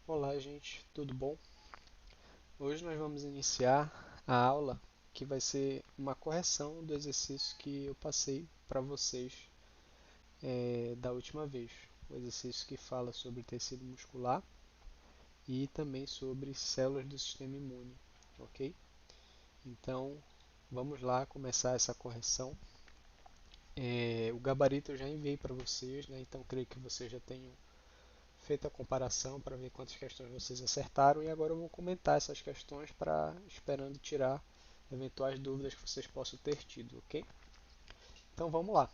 Olá, gente, tudo bom? Hoje nós vamos iniciar a aula que vai ser uma correção do exercício que eu passei para vocês da última vez. O exercício que fala sobre tecido muscular e também sobre células do sistema imune, ok? Então, vamos lá começar essa correção. O gabarito eu já enviei para vocês, né? Então creio que vocês já tenham feito a comparação para ver quantas questões vocês acertaram e agora eu vou comentar essas questões para esperando tirar eventuais dúvidas que vocês possam ter tido, ok? Então vamos lá.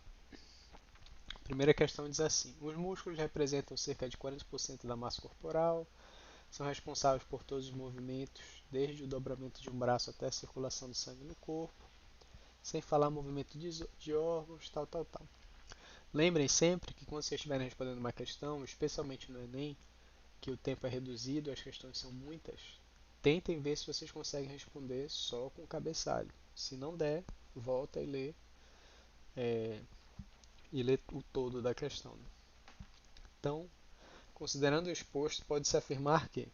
A primeira questão diz assim: os músculos representam cerca de 40% da massa corporal, são responsáveis por todos os movimentos, desde o dobramento de um braço até a circulação do sangue no corpo, sem falar movimento de órgãos, tal, tal, tal. Lembrem sempre que quando vocês estiverem respondendo uma questão, especialmente no Enem, que o tempo é reduzido, as questões são muitas, tentem ver se vocês conseguem responder só com o cabeçalho. Se não der, volta é, e lê o todo da questão. Então, considerando o exposto, pode-se afirmar que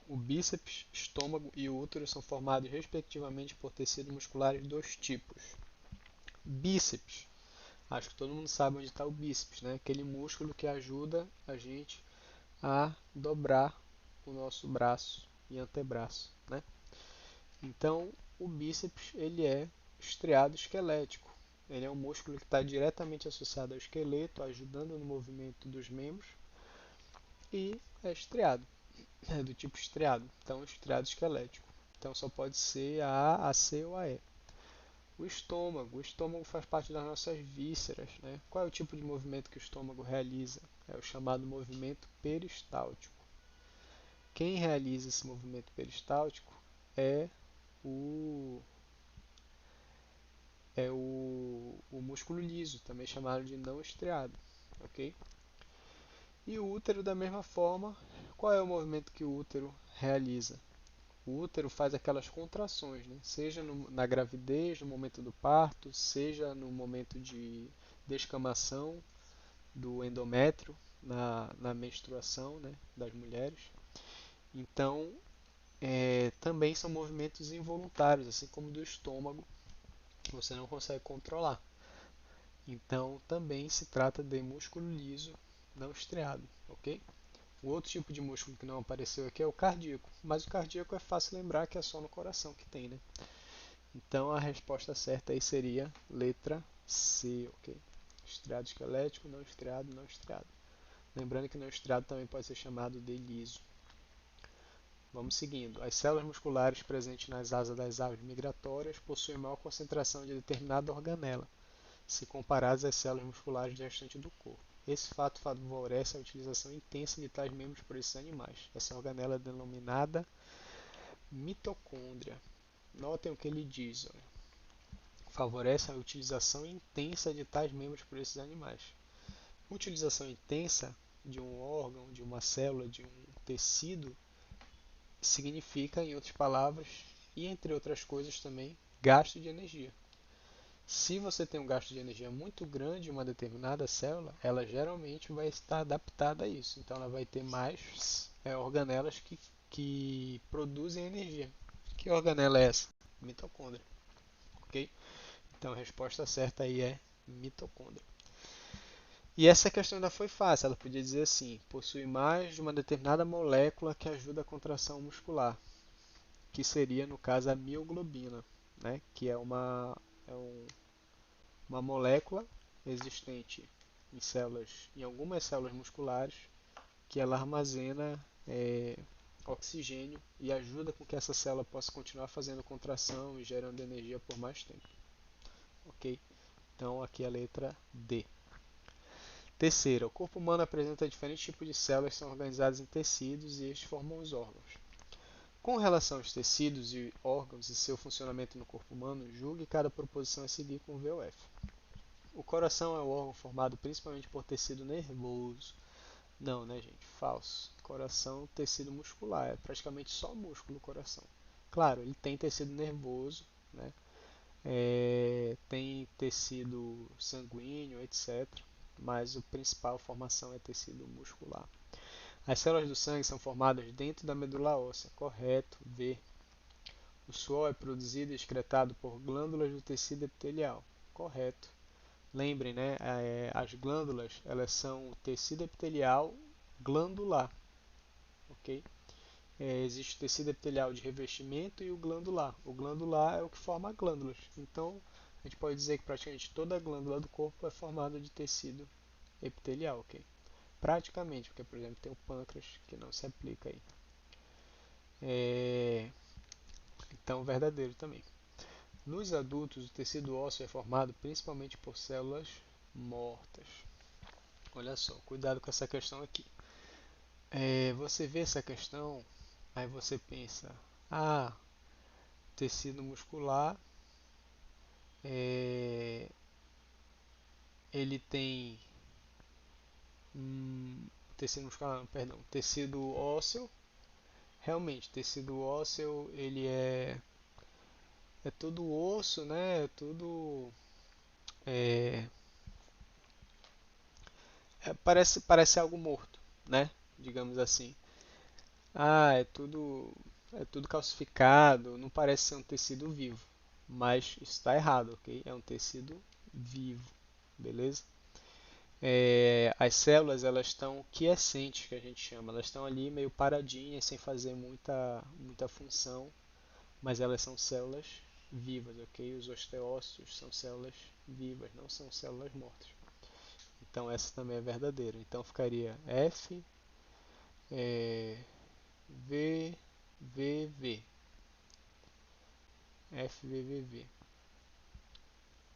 o bíceps, estômago e o útero são formados respectivamente por tecidos musculares de dois tipos. Bíceps, acho que todo mundo sabe onde está o bíceps, né? Aquele músculo que ajuda a gente a dobrar o nosso braço e antebraço, né? Então, o bíceps ele é estriado esquelético. Ele é um músculo que está diretamente associado ao esqueleto, ajudando no movimento dos membros e é estriado, é do tipo estriado, então estriado esquelético. Então só pode ser a A, a C ou a E. O estômago faz parte das nossas vísceras, né? Qual é o tipo de movimento que o estômago realiza? É o chamado movimento peristáltico. Quem realiza esse movimento peristáltico é o o músculo liso, também chamado de não estriado, ok? E o útero da mesma forma, qual é o movimento que o útero realiza? O útero faz aquelas contrações, né? Seja na gravidez, no momento do parto, seja no momento de descamação do endométrio, na menstruação, né, das mulheres. Então, também são movimentos involuntários, assim como do estômago, que você não consegue controlar. Então, também se trata de músculo liso não estriado, ok? O outro tipo de músculo que não apareceu aqui é o cardíaco, mas o cardíaco é fácil lembrar que é só no coração que tem, né? Então, a resposta certa aí seria letra C, ok? Estriado esquelético, não estriado, não estriado. Lembrando que não estriado também pode ser chamado de liso. Vamos seguindo. As células musculares presentes nas asas das aves migratórias possuem maior concentração de determinada organela, se comparadas às células musculares do restante do corpo. Esse fato favorece a utilização intensa de tais membros por esses animais. Essa organela é denominada mitocôndria. Notem o que ele diz. Olha. Favorece a utilização intensa de tais membros por esses animais. Utilização intensa de um órgão, de uma célula, de um tecido, significa, em outras palavras, e entre outras coisas também, gasto de energia. Se você tem um gasto de energia muito grande em uma determinada célula, ela geralmente vai estar adaptada a isso. Então, ela vai ter mais organelas que produzem energia. Que organela é essa? Mitocôndria. Ok? Então, a resposta certa aí é mitocôndria. E essa questão ainda foi fácil. Ela podia dizer assim: possui mais de uma determinada molécula que ajuda a contração muscular, que seria, no caso, a mioglobina, né? Que é uma molécula existente em células, em algumas células musculares, que ela armazena oxigênio e ajuda com que essa célula possa continuar fazendo contração e gerando energia por mais tempo. Ok? Então aqui é a letra D. Terceira, o corpo humano apresenta diferentes tipos de células que são organizadas em tecidos e estes formam os órgãos. Com relação aos tecidos e órgãos e seu funcionamento no corpo humano, julgue cada proposição a seguir com VOF. O coração é um órgão formado principalmente por tecido nervoso. Não, né, gente? Falso. Coração, tecido muscular. É praticamente só músculo o coração. Claro, ele tem tecido nervoso, né? Tem tecido sanguíneo, etc. Mas a principal formação é tecido muscular. As células do sangue são formadas dentro da medula óssea. Correto. V. O suor é produzido e excretado por glândulas do tecido epitelial. Correto. Lembrem, né? As glândulas, elas são o tecido epitelial glandular, ok? Existe o tecido epitelial de revestimento e o glandular. O glandular é o que forma glândulas. Então, a gente pode dizer que praticamente toda glândula do corpo é formada de tecido epitelial, ok? Praticamente, porque, por exemplo, tem o pâncreas que não se aplica aí. Então, verdadeiro também. Nos adultos, o tecido ósseo é formado principalmente por células mortas. Olha só, cuidado com essa questão aqui. Você vê essa questão, aí você pensa, tecido muscular, é, ele tem tecido muscular, não, perdão, tecido ósseo. Realmente, tecido ósseo, ele é tudo osso, né? É, parece algo morto, né? Digamos assim. É tudo calcificado, não parece ser um tecido vivo, mas isso está errado, ok? É um tecido vivo, beleza? As células elas estão quiescentes, que a gente chama, elas estão ali meio paradinhas, sem fazer muita função, mas elas são células vivas, ok? Os osteócitos são células vivas, não são células mortas. Então essa também é verdadeira. Então ficaria F, é, V, V, V. FVVV.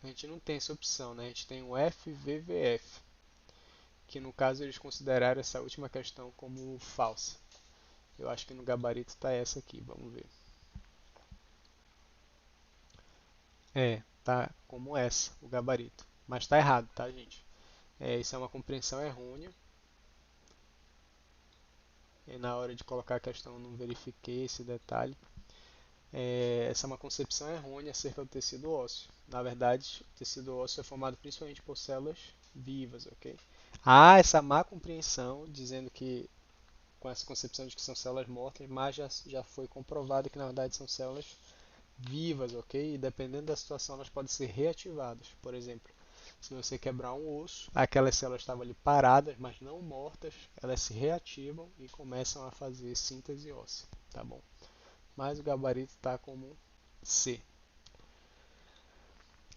A gente não tem essa opção, né? A gente tem o FVVF, que no caso eles consideraram essa última questão como falsa. Eu acho que no gabarito está essa aqui, vamos ver. Tá como essa, o gabarito. Mas está errado, tá, gente? Isso é uma compreensão errônea. E na hora de colocar a questão eu não verifiquei esse detalhe. Essa é uma concepção errônea acerca do tecido ósseo. Na verdade, o tecido ósseo é formado principalmente por células vivas, ok? Há essa má compreensão dizendo que com essa concepção de que são células mortas, mas já foi comprovado que na verdade são células vivas, ok? E dependendo da situação elas podem ser reativadas. Por exemplo, se você quebrar um osso, aquelas células estavam ali paradas, mas não mortas, elas se reativam e começam a fazer síntese óssea, tá bom? Mas o gabarito está como C.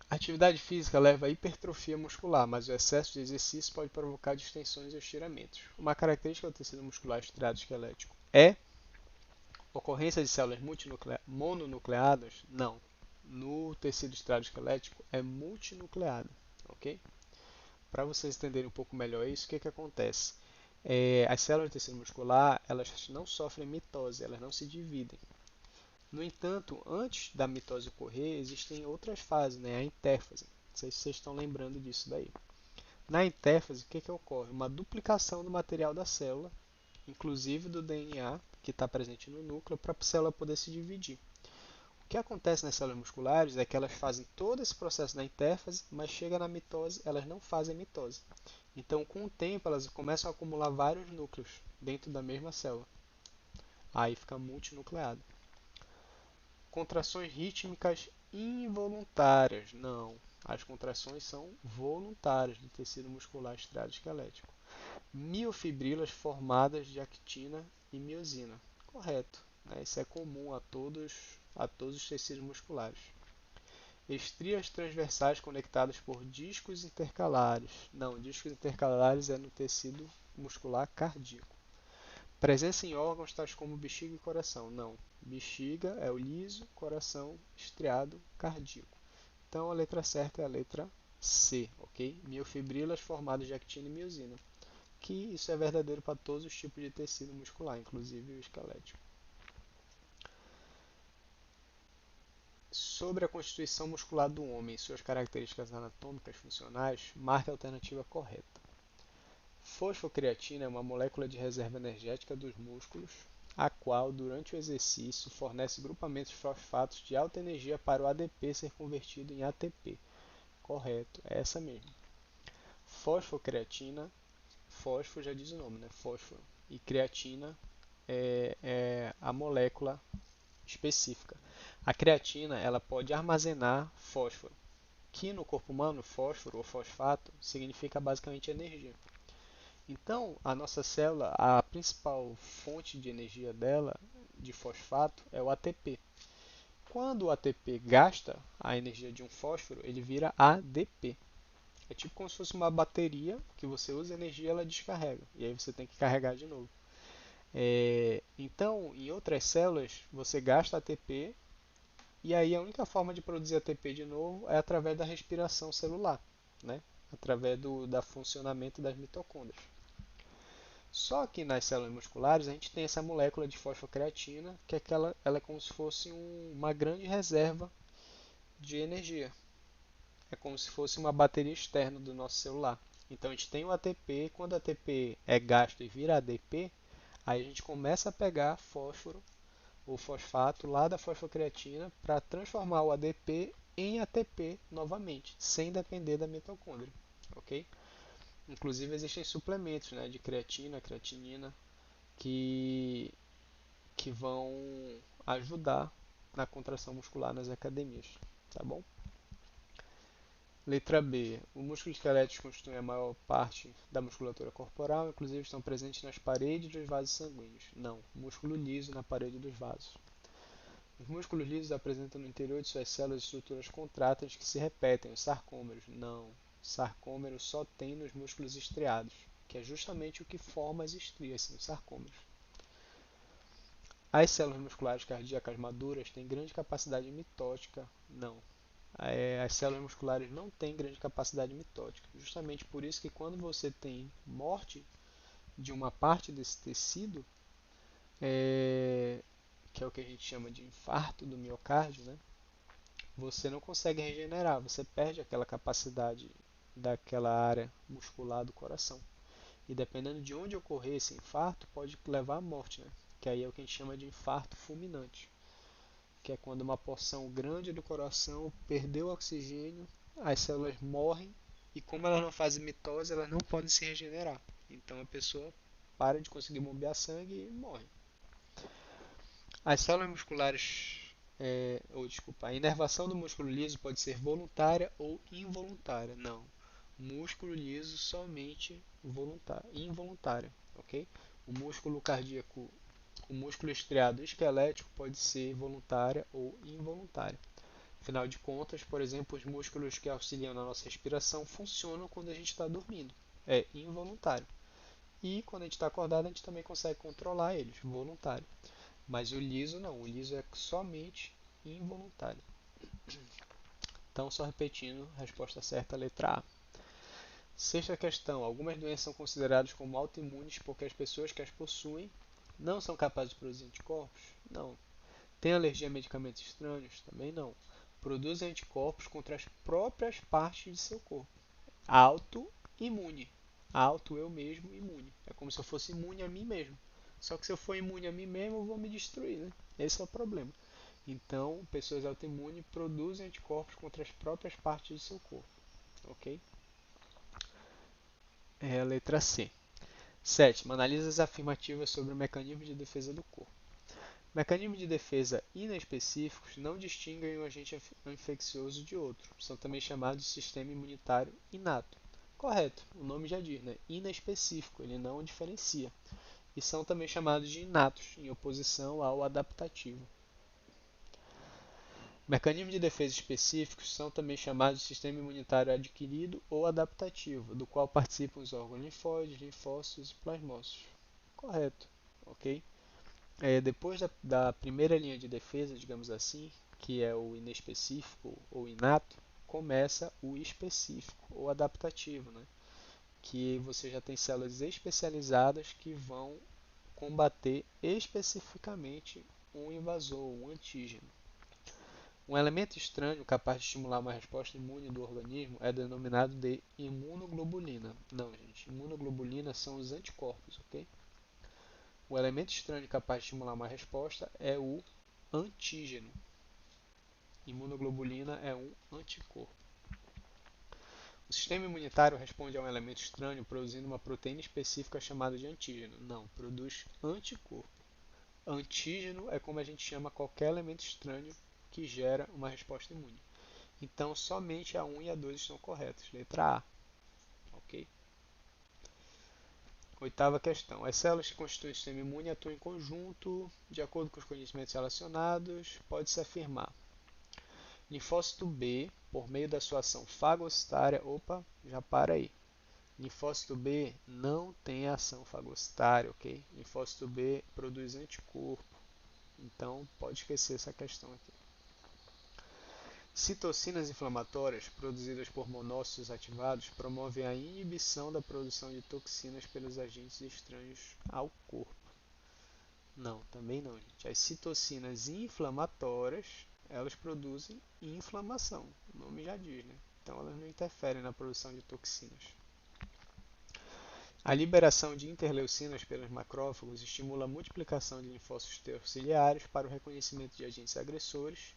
A atividade física leva à hipertrofia muscular, mas o excesso de exercício pode provocar distensões e estiramentos. Uma característica do tecido muscular estriado esquelético é ocorrência de células mononucleadas? Não. No tecido estriado esquelético é multinucleado, ok? Para vocês entenderem um pouco melhor isso, o que acontece? As células do tecido muscular elas não sofrem mitose, elas não se dividem. No entanto, antes da mitose ocorrer, existem outras fases, né? A intérfase. Não sei se vocês estão lembrando disso daí. Na intérfase, o que ocorre? Uma duplicação do material da célula, inclusive do DNA que está presente no núcleo, para a célula poder se dividir. O que acontece nas células musculares é que elas fazem todo esse processo na intérfase, mas chega na mitose, elas não fazem mitose. Então, com o tempo, elas começam a acumular vários núcleos dentro da mesma célula. Aí fica multinucleado. Contrações rítmicas involuntárias. Não. As contrações são voluntárias do tecido muscular estriado esquelético. Miofibrilas formadas de actina e miosina. Correto. Isso é comum a todos os tecidos musculares. Estrias transversais conectadas por discos intercalares. Não, discos intercalares é no tecido muscular cardíaco. Presença em órgãos tais como bexiga e coração. Não. Bexiga é o liso, coração estriado cardíaco. Então a letra certa é a letra C, ok? Miofibrilas formadas de actina e miosina. Que isso é verdadeiro para todos os tipos de tecido muscular, inclusive o esquelético. Sobre a constituição muscular do homem e suas características anatômicas funcionais, marque a alternativa correta. Fosfocreatina é uma molécula de reserva energética dos músculos, a qual, durante o exercício, fornece grupamentos fosfatos de alta energia para o ADP ser convertido em ATP. Correto, é essa mesmo. Fosfocreatina, fósforo já diz o nome, né? Fósforo. e creatina é a molécula específica. A creatina ela pode armazenar fósforo, que no corpo humano, fósforo ou fosfato significa basicamente energia. Então, a nossa célula, a principal fonte de energia dela, de fosfato, é o ATP. Quando o ATP gasta a energia de um fósforo, ele vira ADP. É tipo como se fosse uma bateria que você usa energia e ela descarrega. E aí você tem que carregar de novo. Então, em outras células, você gasta ATP e aí a única forma de produzir ATP de novo é através da respiração celular, né? Através do funcionamento das mitocôndrias. Só que nas células musculares a gente tem essa molécula de fosfocreatina, que é ela é como se fosse uma grande reserva de energia. É como se fosse uma bateria externa do nosso celular. Então a gente tem o ATP, quando o ATP é gasto e vira ADP, aí a gente começa a pegar fósforo ou fosfato lá da fosfocreatina para transformar o ADP em ATP novamente, sem depender da mitocôndria, ok? Inclusive existem suplementos, né, de creatina, creatinina, que, que vão ajudar na contração muscular nas academias, tá bom? Letra B. O músculo esquelético constitui a maior parte da musculatura corporal, inclusive estão presentes nas paredes dos vasos sanguíneos. Não. Músculo liso na parede dos vasos. Os músculos lisos apresentam no interior de suas células estruturas contráteis que se repetem, os sarcômeros. Não. Sarcômero só tem nos músculos estriados, que é justamente o que forma as estrias, são os sarcômeros. As células musculares cardíacas maduras têm grande capacidade mitótica. Não. As células musculares não têm grande capacidade mitótica. Justamente por isso que quando você tem morte de uma parte desse tecido, que é o que a gente chama de infarto do miocárdio, né? Você não consegue regenerar, você perde aquela capacidade daquela área muscular do coração. E dependendo de onde ocorrer esse infarto, pode levar à morte, né? Que aí é o que a gente chama de infarto fulminante, que é quando uma porção grande do coração perdeu oxigênio, as células morrem e como elas não fazem mitose, elas não podem se regenerar. Então a pessoa para de conseguir bombear sangue e morre. As células musculares, ou desculpa, a inervação do músculo liso pode ser voluntária ou involuntária. Não, músculo liso somente involuntária, ok? O músculo cardíaco, o músculo estriado esquelético pode ser voluntária ou involuntária. Afinal de contas, por exemplo, os músculos que auxiliam na nossa respiração funcionam quando a gente está dormindo. É involuntário. E quando a gente está acordado, a gente também consegue controlar eles, voluntário. Mas o liso não, o liso é somente involuntário. Então, só repetindo, resposta certa, letra A. Sexta questão. Algumas doenças são consideradas como autoimunes porque as pessoas que as possuem não são capazes de produzir anticorpos? Não. Tem alergia a medicamentos estranhos? Também não. Produzem anticorpos contra as próprias partes de seu corpo. Autoimune. Auto eu mesmo imune. É como se eu fosse imune a mim mesmo. Só que se eu for imune a mim mesmo, eu vou me destruir, né? Esse é o problema. Então, pessoas autoimunes produzem anticorpos contra as próprias partes do seu corpo. Ok? É a letra C. Sétima, analisa as afirmativas sobre o mecanismo de defesa do corpo. Mecanismos de defesa inespecíficos não distinguem um agente infeccioso de outro. São também chamados de sistema imunitário inato. Correto, o nome já diz, né? Inespecífico, ele não diferencia. E são também chamados de inatos, em oposição ao adaptativo. Mecanismos de defesa específicos são também chamados de sistema imunitário adquirido ou adaptativo, do qual participam os órgãos linfóides, linfócitos e plasmócitos. Correto, ok? Depois da primeira linha de defesa, digamos assim, que é o inespecífico ou inato, começa o específico ou adaptativo, né? Que você já tem células especializadas que vão combater especificamente um invasor, um antígeno. Um elemento estranho capaz de estimular uma resposta imune do organismo é denominado de imunoglobulina. Não, gente, imunoglobulina são os anticorpos, ok? O elemento estranho capaz de estimular uma resposta é o antígeno. Imunoglobulina é um anticorpo. O sistema imunitário responde a um elemento estranho produzindo uma proteína específica chamada de antígeno. Não, produz anticorpo. Antígeno é como a gente chama qualquer elemento estranho que gera uma resposta imune. Então, somente a 1 e a 2 estão corretas. Letra A. Ok? Oitava questão. As células que constituem o sistema imune atuam em conjunto, de acordo com os conhecimentos relacionados, pode-se afirmar. Linfócito B, por meio da sua ação fagocitária, opa, já para aí. Linfócito B não tem ação fagocitária, ok? Linfócito B produz anticorpo, então pode esquecer essa questão aqui. Citocinas inflamatórias produzidas por monócitos ativados promovem a inibição da produção de toxinas pelos agentes estranhos ao corpo. Não, também não, gente. As citocinas inflamatórias, elas produzem inflamação, o nome já diz, né? Então elas não interferem na produção de toxinas. A liberação de interleucinas pelos macrófagos estimula a multiplicação de linfócitos T auxiliares para o reconhecimento de agentes agressores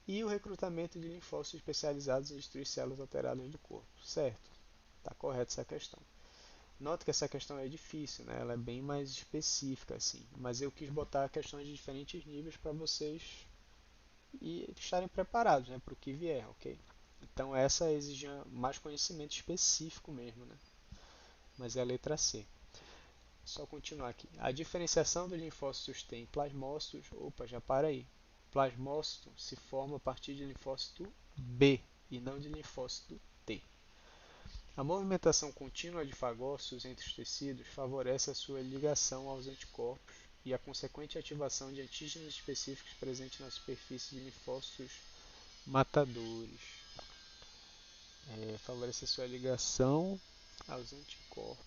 e o recrutamento de linfócitos especializados em destruir células alteradas do corpo. Certo, está correta essa questão. Note que essa questão é difícil, né? Ela é bem mais específica, assim. Mas eu quis botar questões de diferentes níveis para vocês estarem preparados, né, para o que vier, ok? Então essa exige mais conhecimento específico mesmo, né? Mas é a letra C. Só continuar aqui. A diferenciação dos linfócitos T em plasmócitos, opa, já para aí. Plasmócito se forma a partir de linfócito B e não de linfócito T. A movimentação contínua de fagócitos entre os tecidos favorece a sua ligação aos anticorpos e a consequente ativação de antígenos específicos presentes na superfície de linfócitos matadores. Favorece a sua ligação aos anticorpos.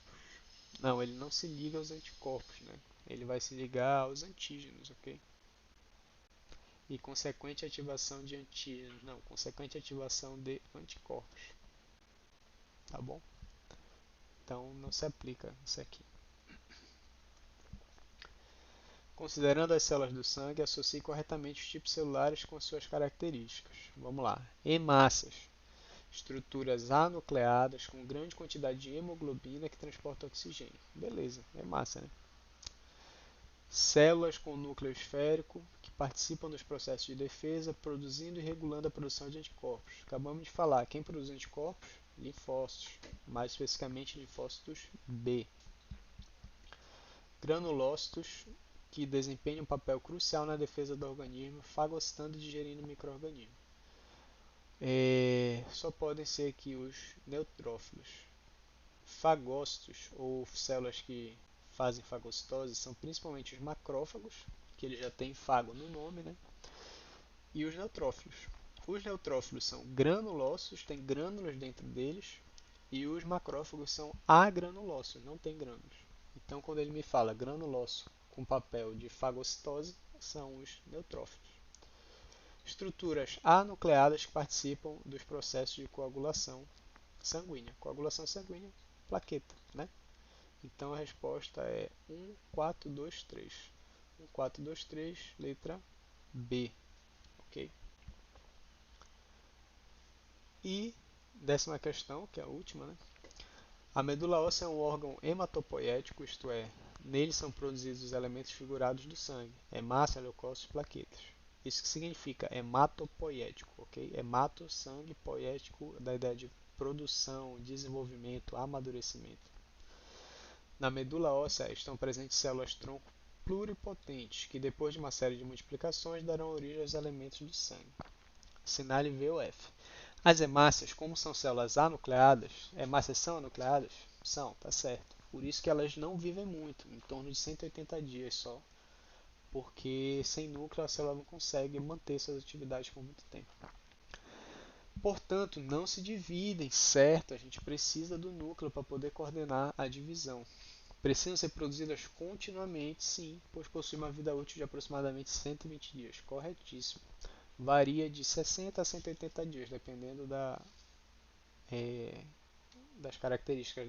Não, ele não se liga aos anticorpos, né? Ele vai se ligar aos antígenos, ok? E consequente ativação de antígenos. Não, consequente ativação de anticorpos. Tá bom? Então não se aplica isso aqui. Considerando as células do sangue, associe corretamente os tipos celulares com suas características. Vamos lá. Hemácias. Estruturas anucleadas com grande quantidade de hemoglobina que transporta oxigênio. Beleza, hemácia, né? Células com núcleo esférico que participam dos processos de defesa, produzindo e regulando a produção de anticorpos. Acabamos de falar, quem produz anticorpos? Linfócitos, mais especificamente linfócitos B. Granulócitos que desempenham um papel crucial na defesa do organismo, fagocitando e digerindo micro-organismos. Só podem ser aqui os neutrófilos. Fagócitos, ou células que fazem fagocitose, são principalmente os macrófagos, que ele já tem fago no nome, né? E os neutrófilos. Os neutrófilos são granulócitos, tem grânulos dentro deles, e os macrófagos são agranulócitos, não tem grânulos. Então, quando ele me fala granulócito com papel de fagocitose, são os neutrófilos. Estruturas anucleadas que participam dos processos de coagulação sanguínea. Coagulação sanguínea, plaqueta, né? Então a resposta é 1, 4, 2, 3. 1, 4, 2, 3, letra B. Ok? E décima questão, que é a última, né? A medula óssea é um órgão hematopoético, isto é, nele são produzidos os elementos figurados do sangue, hemácia, leucócitos, plaquetas. Isso que significa hematopoético, ok? Hemato, sangue, poético, da ideia de produção, desenvolvimento, amadurecimento. Na medula óssea estão presentes células-tronco pluripotentes, que depois de uma série de multiplicações darão origem aos elementos do sangue. Assinale V ou F. As hemácias, como são células anucleadas, hemácias são anucleadas? São, tá certo. Por isso que elas não vivem muito, em torno de 180 dias só, porque sem núcleo a célula não consegue manter suas atividades por muito tempo. Portanto, não se dividem, certo? A gente precisa do núcleo para poder coordenar a divisão. Precisam ser produzidas continuamente, sim, pois possuem uma vida útil de aproximadamente 120 dias. Corretíssimo. Varia de 60 a 180 dias, dependendo das características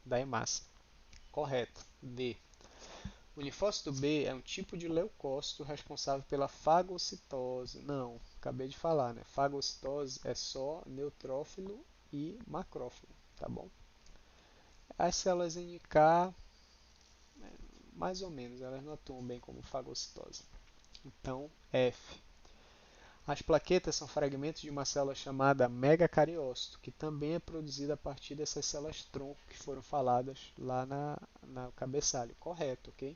da hemácia. Correto. D. O linfócito B é um tipo de leucócito responsável pela fagocitose. Não, acabei de falar, né? Fagocitose é só neutrófilo e macrófago, tá bom? As células NK, mais ou menos, elas não atuam bem como fagocitose. Então, F. As plaquetas são fragmentos de uma célula chamada megacariócito, que também é produzida a partir dessas células-tronco que foram faladas lá na cabeçalho. Correto, ok?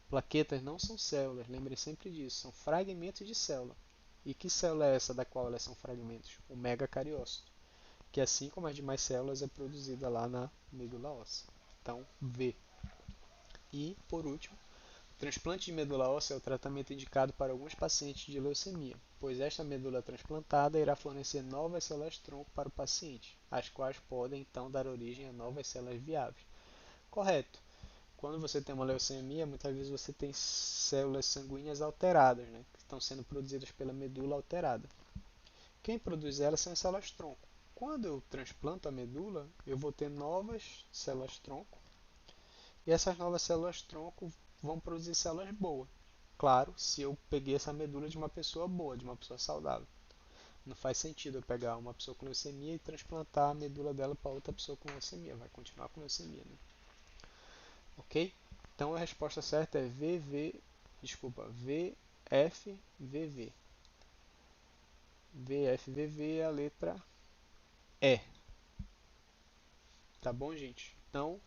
Plaquetas não são células, lembrem sempre disso, são fragmentos de célula. E que célula é essa da qual elas são fragmentos? O megacariócito, que assim como as demais células é produzida lá na medula óssea. Então, V. E, por último, o transplante de medula óssea é o tratamento indicado para alguns pacientes de leucemia, pois esta medula transplantada irá fornecer novas células-tronco para o paciente, as quais podem então dar origem a novas células viáveis. Correto. Quando você tem uma leucemia, muitas vezes você tem células sanguíneas alteradas, né, que estão sendo produzidas pela medula alterada. Quem produz elas são as células-tronco. Quando eu transplanto a medula, eu vou ter novas células-tronco e essas novas células-tronco vão produzir células boas. Claro, se eu peguei essa medula de uma pessoa boa, de uma pessoa saudável. Não faz sentido eu pegar uma pessoa com leucemia e transplantar a medula dela para outra pessoa com leucemia. Vai continuar com leucemia, né? Ok? Então a resposta certa é VFVV. VFVV é a letra E. Tá bom, gente? Então,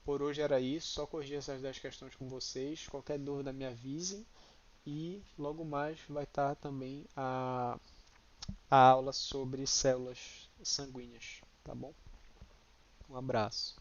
por hoje era isso. Só corrigir essas 10 questões com vocês. Qualquer dúvida me avisem. E logo mais vai estar também a aula sobre células sanguíneas. Tá bom? Um abraço.